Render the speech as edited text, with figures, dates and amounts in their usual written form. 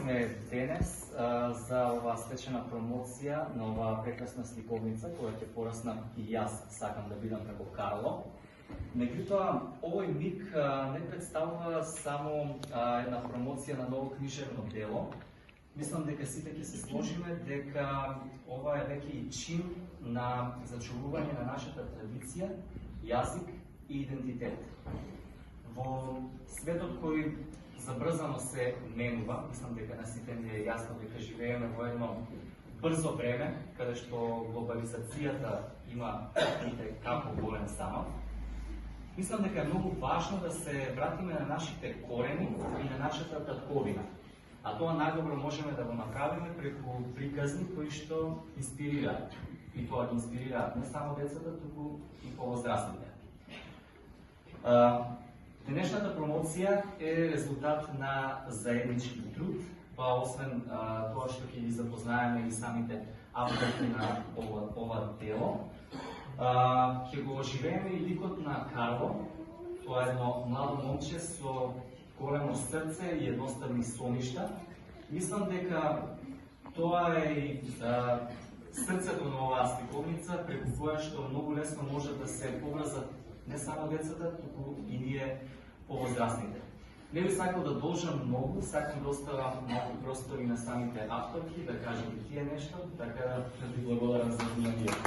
сме денес за оваа свечена промоција на оваа прекрасна сликовница, која ќе пораснам и јас сакам да бидам како Карло. Меѓутоа, овој миг не представува само една промоција на ново книжевно дело. Мислам дека сите ќе се сложиме дека ова е веќе и чин на зачувување на нашата традиција, јазик и идентитет. Во светот кој забрзано се менува, мислам дека на сите ни е јасно дека живееме во едно брзо време, каде што глобализацијата има и како голем самот. Мислам дека е многу важно да се вратиме на нашите корени и на нашата татковина. А тоа најдобро можеме да го направиме преку приказни кои што инспирираат. И тоа ги инспирираат не само децата, туку и повозрастните. Денешната промоција е резултат на заеднички труд, па освен тоа што ќе ги запознаеме и самите автори на ова дело, ќе го оживееме и ликот на Карло. Тоа е едно младо момче со големо срце и едноставни соништа. Мислам дека тоа е и срцето на оваа сликовница, преку која што многу лесно може да се поврзат не само децата, туку и ние повозрастните. Не би сакал да должам многу, сакам да оставам малку простори на самите авторки, да кажат и тие нешто, така да ви благодарам за вниманието.